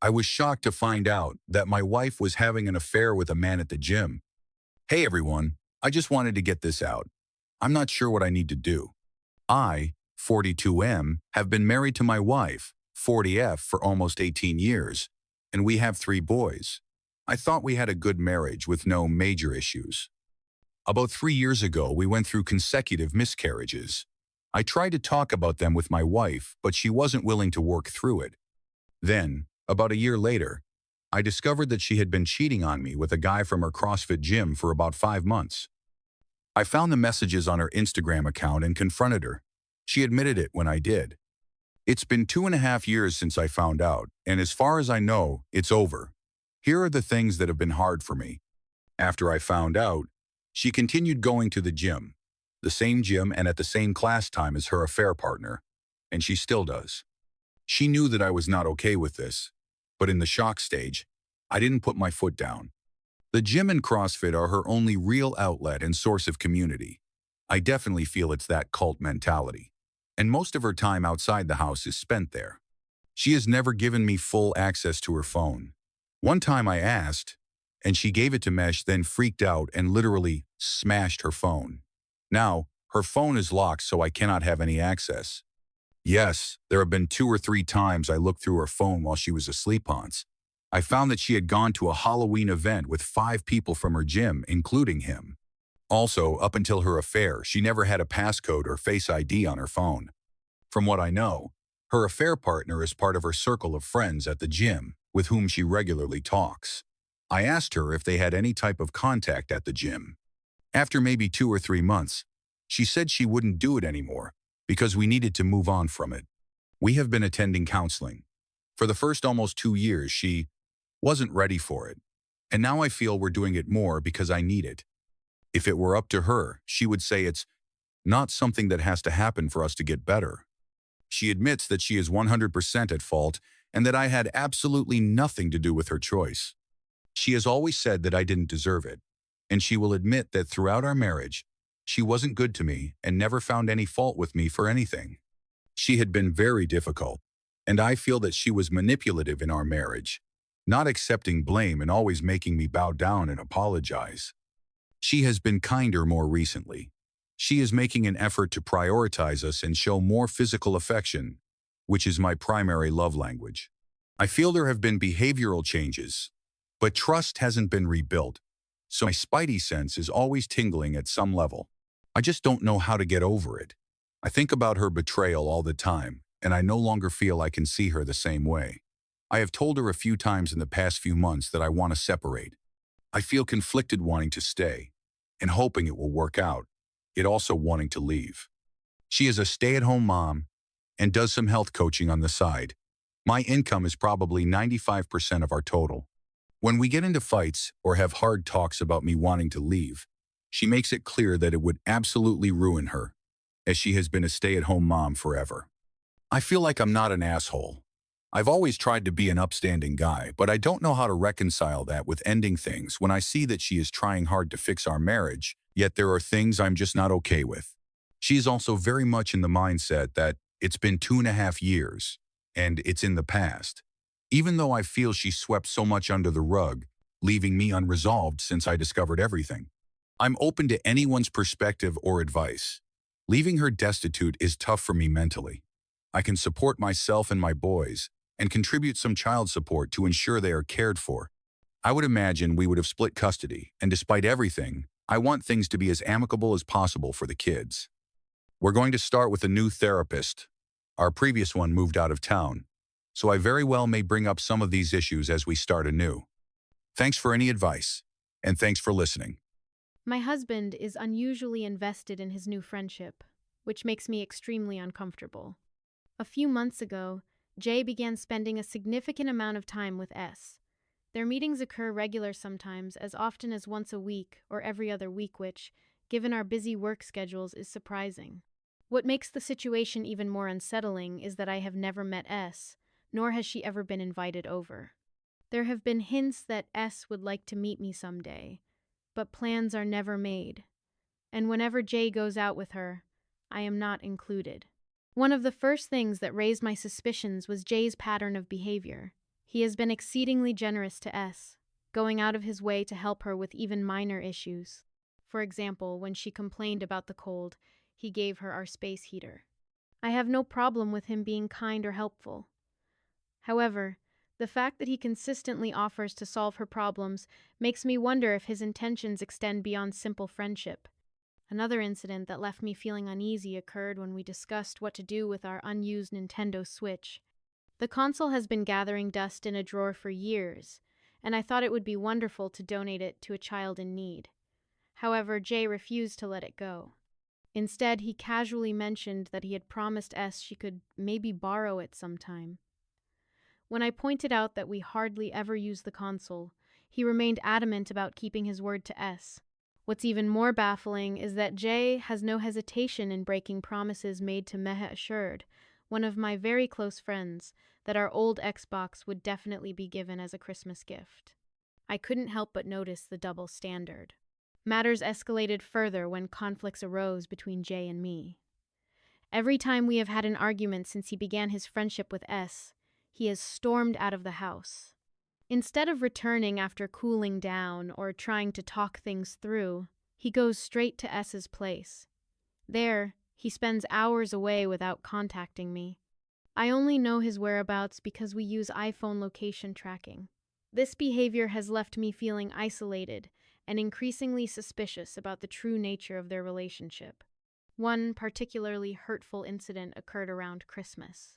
I was shocked to find out that my wife was having an affair with a man at the gym. Hey everyone, I just wanted to get this out. I'm not sure what I need to do. I, 42M, have been married to my wife, 40F, for almost 18 years, and we have 3 boys. I thought we had a good marriage with no major issues. About 3 years ago, we went through consecutive miscarriages. I tried to talk about them with my wife, but she wasn't willing to work through it. Then, about a year later, I discovered that she had been cheating on me with a guy from her CrossFit gym for about 5 months. I found the messages on her Instagram account and confronted her. She admitted it when I did. It's been 2.5 years since I found out, and as far as I know, it's over. Here are the things that have been hard for me. After I found out, she continued going to the same gym and at the same class time as her affair partner, and she still does. She knew that I was not okay with this, but in the shock stage, I didn't put my foot down. The gym and CrossFit are her only real outlet and source of community. I definitely feel it's that cult mentality. And most of her time outside the house is spent there. She has never given me full access to her phone. One time I asked, and she gave it to Mesh, then freaked out and literally smashed her phone. Now, her phone is locked, so I cannot have any access. Yes, there have been 2 or 3 times I looked through her phone while she was asleep once. I found that she had gone to a Halloween event with 5 people from her gym, including him. Also, up until her affair, she never had a passcode or Face ID on her phone. From what I know, her affair partner is part of her circle of friends at the gym, with whom she regularly talks. I asked her if they had any type of contact at the gym. After maybe 2 or 3 months, she said she wouldn't do it anymore because we needed to move on from it. We have been attending counseling. For the first almost 2 years, she wasn't ready for it. And now I feel we're doing it more because I need it. If it were up to her, she would say it's not something that has to happen for us to get better. She admits that she is 100% at fault and that I had absolutely nothing to do with her choice. She has always said that I didn't deserve it, and she will admit that throughout our marriage, she wasn't good to me and never found any fault with me for anything. She had been very difficult, and I feel that she was manipulative in our marriage, not accepting blame and always making me bow down and apologize. She has been kinder more recently. She is making an effort to prioritize us and show more physical affection, which is my primary love language. I feel there have been behavioral changes, but trust hasn't been rebuilt, so my spidey sense is always tingling at some level. I just don't know how to get over it. I think about her betrayal all the time, and I no longer feel I can see her the same way. I have told her a few times in the past few months that I want to separate. I feel conflicted wanting to stay and hoping it will work out, yet also wanting to leave. She is a stay-at-home mom and does some health coaching on the side. My income is probably 95% of our total. When we get into fights or have hard talks about me wanting to leave, she makes it clear that it would absolutely ruin her, as she has been a stay-at-home mom forever. I feel like I'm not an asshole. I've always tried to be an upstanding guy, but I don't know how to reconcile that with ending things when I see that she is trying hard to fix our marriage, yet there are things I'm just not okay with. She is also very much in the mindset that it's been 2.5 years, and it's in the past. Even though I feel she swept so much under the rug, leaving me unresolved since I discovered everything. I'm open to anyone's perspective or advice. Leaving her destitute is tough for me mentally. I can support myself and my boys, and contribute some child support to ensure they are cared for. I would imagine we would have split custody, and despite everything, I want things to be as amicable as possible for the kids. We're going to start with a new therapist. Our previous one moved out of town, so I very well may bring up some of these issues as we start anew. Thanks for any advice, and thanks for listening. My husband is unusually invested in his new friendship, which makes me extremely uncomfortable. A few months ago, Jay began spending a significant amount of time with S. Their meetings occur regular sometimes, as often as once a week or every other week, which, given our busy work schedules, is surprising. What makes the situation even more unsettling is that I have never met S, nor has she ever been invited over. There have been hints that S would like to meet me someday, but plans are never made. And whenever Jay goes out with her, I am not included. One of the first things that raised my suspicions was Jay's pattern of behavior. He has been exceedingly generous to S, going out of his way to help her with even minor issues. For example, when she complained about the cold, he gave her our space heater. I have no problem with him being kind or helpful. However, the fact that he consistently offers to solve her problems makes me wonder if his intentions extend beyond simple friendship. Another incident that left me feeling uneasy occurred when we discussed what to do with our unused Nintendo Switch. The console has been gathering dust in a drawer for years, and I thought it would be wonderful to donate it to a child in need. However, Jay refused to let it go. Instead, he casually mentioned that he had promised S she could maybe borrow it sometime. When I pointed out that we hardly ever use the console, he remained adamant about keeping his word to S. What's even more baffling is that Jay has no hesitation in breaking promises made to Meha Assured, one of my very close friends, that our old Xbox would definitely be given as a Christmas gift. I couldn't help but notice the double standard. Matters escalated further when conflicts arose between Jay and me. Every time we have had an argument since he began his friendship with S, he has stormed out of the house. Instead of returning after cooling down or trying to talk things through, he goes straight to S's place. There, he spends hours away without contacting me. I only know his whereabouts because we use iPhone location tracking. This behavior has left me feeling isolated and increasingly suspicious about the true nature of their relationship. One particularly hurtful incident occurred around Christmas.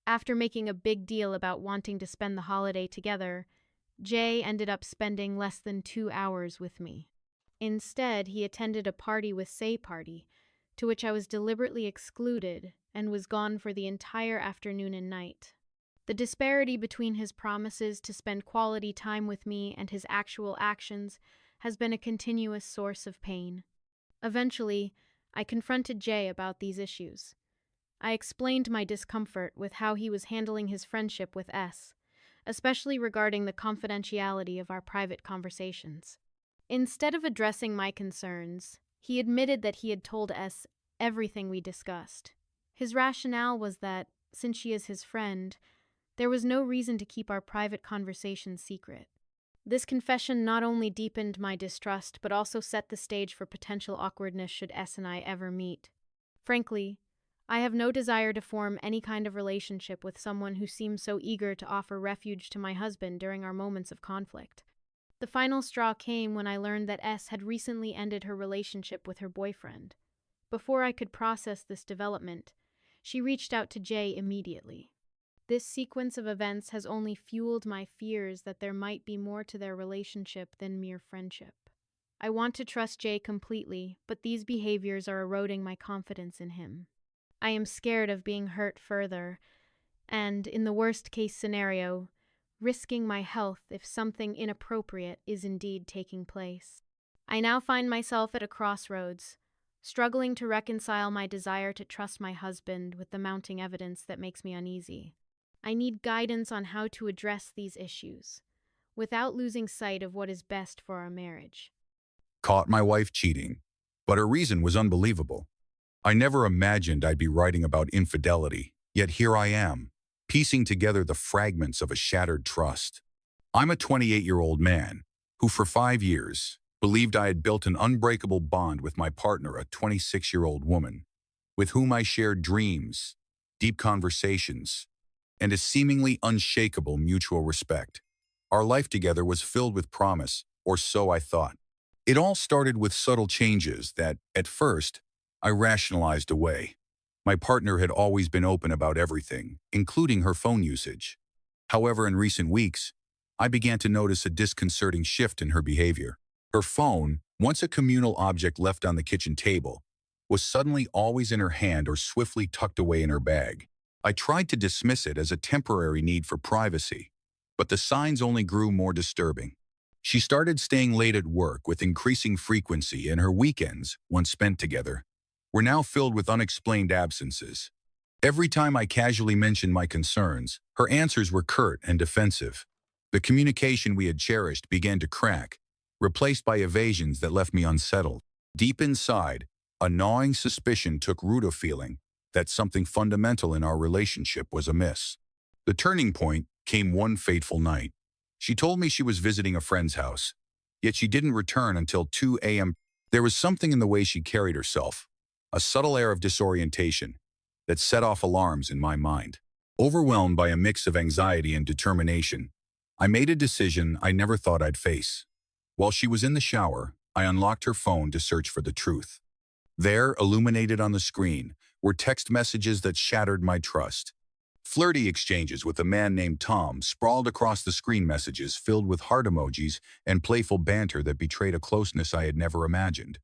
After making a big deal about wanting to spend the holiday together, Jay ended up spending less than 2 hours with me. Instead, he attended a party with Say Party, to which I was deliberately excluded and was gone for the entire afternoon and night. The disparity between his promises to spend quality time with me and his actual actions has been a continuous source of pain. Eventually, I confronted Jay about these issues. I explained my discomfort with how he was handling his friendship with S, especially regarding the confidentiality of our private conversations. Instead of addressing my concerns, he admitted that he had told S everything we discussed. His rationale was that, since she is his friend, there was no reason to keep our private conversations secret. This confession not only deepened my distrust, but also set the stage for potential awkwardness should S and I ever meet. Frankly, I have no desire to form any kind of relationship with someone who seems so eager to offer refuge to my husband during our moments of conflict. The final straw came when I learned that S had recently ended her relationship with her boyfriend. Before I could process this development, she reached out to Jay immediately. This sequence of events has only fueled my fears that there might be more to their relationship than mere friendship. I want to trust Jay completely, but these behaviors are eroding my confidence in him. I am scared of being hurt further, and, in the worst-case scenario, risking my health if something inappropriate is indeed taking place. I now find myself at a crossroads, struggling to reconcile my desire to trust my husband with the mounting evidence that makes me uneasy. I need guidance on how to address these issues, without losing sight of what is best for our marriage. Caught my wife cheating, but her reason was unbelievable. I never imagined I'd be writing about infidelity, yet here I am, piecing together the fragments of a shattered trust. I'm a 28-year-old man who, for 5 years, believed I had built an unbreakable bond with my partner, a 26-year-old woman, with whom I shared dreams, deep conversations, and a seemingly unshakable mutual respect. Our life together was filled with promise, or so I thought. It all started with subtle changes that, at first, I rationalized away. My partner had always been open about everything, including her phone usage. However, in recent weeks, I began to notice a disconcerting shift in her behavior. Her phone, once a communal object left on the kitchen table, was suddenly always in her hand or swiftly tucked away in her bag. I tried to dismiss it as a temporary need for privacy, but the signs only grew more disturbing. She started staying late at work with increasing frequency, and her weekends, once spent together, were now filled with unexplained absences. Every time I casually mentioned my concerns, her answers were curt and defensive. The communication we had cherished began to crack, replaced by evasions that left me unsettled. Deep inside, a gnawing suspicion took root, of feeling that something fundamental in our relationship was amiss. The turning point came one fateful night. She told me she was visiting a friend's house, yet she didn't return until 2 a.m. There was something in the way she carried herself, a subtle air of disorientation, that set off alarms in my mind. Overwhelmed by a mix of anxiety and determination, I made a decision I never thought I'd face. While she was in the shower, I unlocked her phone to search for the truth. There, illuminated on the screen, were text messages that shattered my trust. Flirty exchanges with a man named Tom sprawled across the screen, messages filled with heart emojis and playful banter that betrayed a closeness I had never imagined.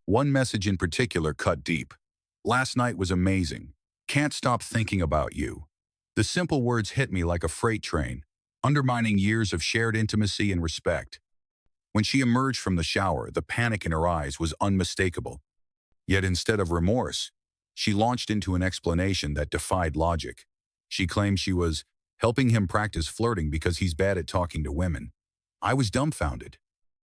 One message in particular cut deep. "Last night was amazing. Can't stop thinking about you." The simple words hit me like a freight train, undermining years of shared intimacy and respect. When she emerged from the shower, the panic in her eyes was unmistakable. Yet instead of remorse, she launched into an explanation that defied logic. She claimed she was helping him practice flirting because he's bad at talking to women. I was dumbfounded.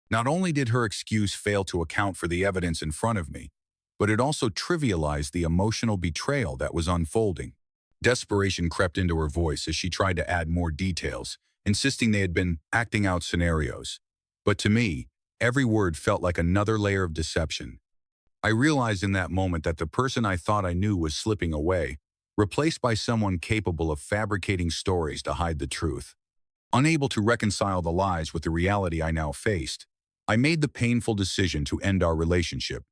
Not only did her excuse fail to account for the evidence in front of me, but it also trivialized the emotional betrayal that was unfolding. Desperation crept into her voice as she tried to add more details, insisting they had been acting out scenarios. But to me, every word felt like another layer of deception. I realized in that moment that the person I thought I knew was slipping away, replaced by someone capable of fabricating stories to hide the truth. Unable to reconcile the lies with the reality I now faced, I made the painful decision to end our relationship.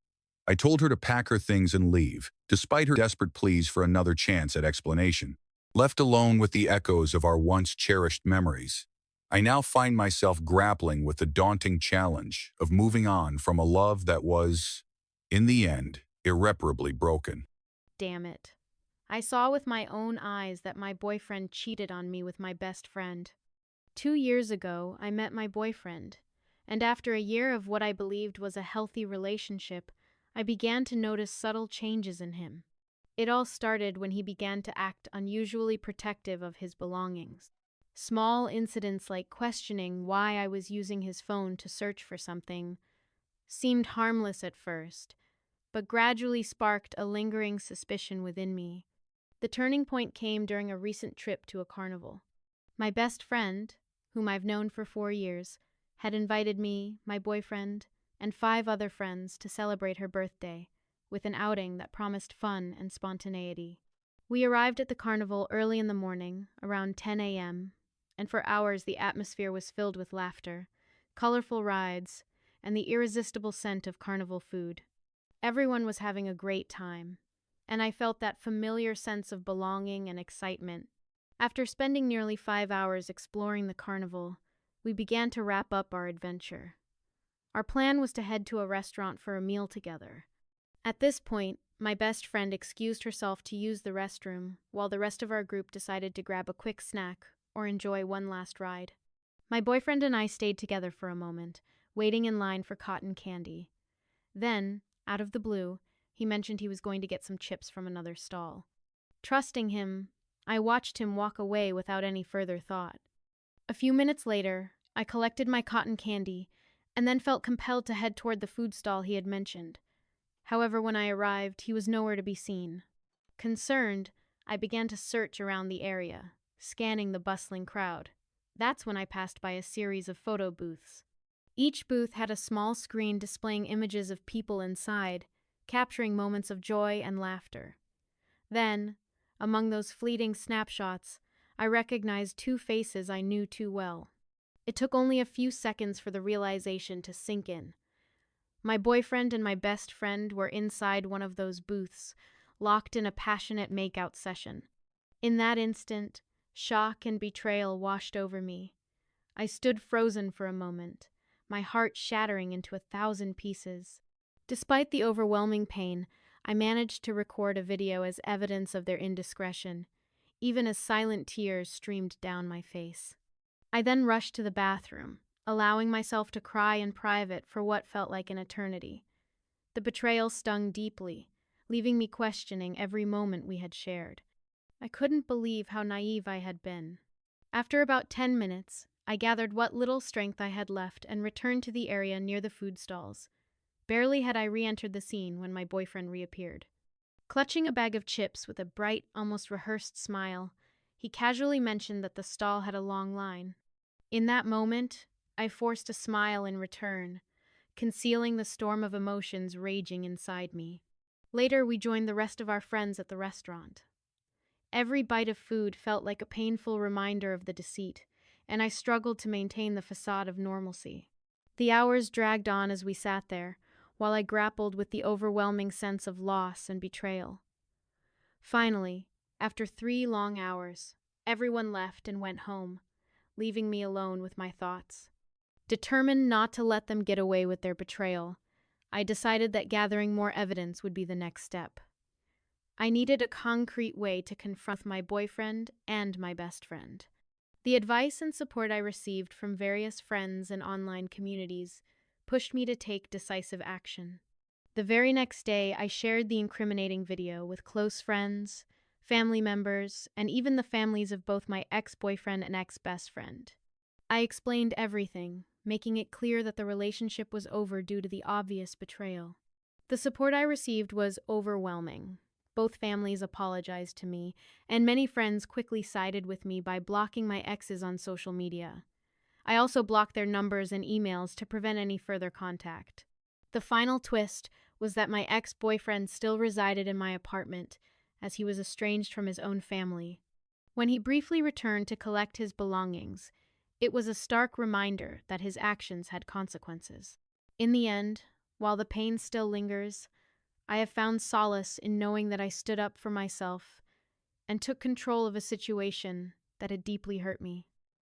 I told her to pack her things and leave, despite her desperate pleas for another chance at explanation. Left alone with the echoes of our once cherished memories, I now find myself grappling with the daunting challenge of moving on from a love that was, in the end, irreparably broken. Damn it. I saw with my own eyes that my boyfriend cheated on me with my best friend. 2 years ago, I met my boyfriend, and after a year of what I believed was a healthy relationship, I began to notice subtle changes in him. It all started when he began to act unusually protective of his belongings. Small incidents like questioning why I was using his phone to search for something seemed harmless at first, but gradually sparked a lingering suspicion within me. The turning point came during a recent trip to a carnival. My best friend, whom I've known for 4 years, had invited me, my boyfriend, and 5 other friends to celebrate her birthday, with an outing that promised fun and spontaneity. We arrived at the carnival early in the morning, around 10 a.m., and for hours the atmosphere was filled with laughter, colorful rides, and the irresistible scent of carnival food. Everyone was having a great time, and I felt that familiar sense of belonging and excitement. After spending nearly 5 hours exploring the carnival, we began to wrap up our adventure. Our plan was to head to a restaurant for a meal together. At this point, my best friend excused herself to use the restroom, while the rest of our group decided to grab a quick snack or enjoy one last ride. My boyfriend and I stayed together for a moment, waiting in line for cotton candy. Then, out of the blue, he mentioned he was going to get some chips from another stall. Trusting him, I watched him walk away without any further thought. A few minutes later, I collected my cotton candy and then felt compelled to head toward the food stall he had mentioned. However, when I arrived, he was nowhere to be seen. Concerned, I began to search around the area, scanning the bustling crowd. That's when I passed by a series of photo booths. Each booth had a small screen displaying images of people inside, capturing moments of joy and laughter. Then, among those fleeting snapshots, I recognized 2 faces I knew too well. It took only a few seconds for the realization to sink in. My boyfriend and my best friend were inside one of those booths, locked in a passionate makeout session. In that instant, shock and betrayal washed over me. I stood frozen for a moment, my heart shattering into 1,000 pieces. Despite the overwhelming pain, I managed to record a video as evidence of their indiscretion, even as silent tears streamed down my face. I then rushed to the bathroom, allowing myself to cry in private for what felt like an eternity. The betrayal stung deeply, leaving me questioning every moment we had shared. I couldn't believe how naive I had been. After about 10 minutes, I gathered what little strength I had left and returned to the area near the food stalls. Barely had I re-entered the scene when my boyfriend reappeared. Clutching a bag of chips with a bright, almost rehearsed smile, He casually mentioned that the stall had a long line. In that moment, I forced a smile in return, concealing the storm of emotions raging inside me. Later, we joined the rest of our friends at the restaurant. Every bite of food felt like a painful reminder of the deceit, and I struggled to maintain the facade of normalcy. The hours dragged on as we sat there, while I grappled with the overwhelming sense of loss and betrayal. Finally, after 3 long hours, everyone left and went home, leaving me alone with my thoughts. Determined not to let them get away with their betrayal, I decided that gathering more evidence would be the next step. I needed a concrete way to confront my boyfriend and my best friend. The advice and support I received from various friends and online communities pushed me to take decisive action. The very next day, I shared the incriminating video with close friends, family members, and even the families of both my ex-boyfriend and ex-best friend. I explained everything, making it clear that the relationship was over due to the obvious betrayal. The support I received was overwhelming. Both families apologized to me, and many friends quickly sided with me by blocking my exes on social media. I also blocked their numbers and emails to prevent any further contact. The final twist was that my ex-boyfriend still resided in my apartment, as he was estranged from his own family. When he briefly returned to collect his belongings, it was a stark reminder that his actions had consequences. In the end, while the pain still lingers, I have found solace in knowing that I stood up for myself and took control of a situation that had deeply hurt me.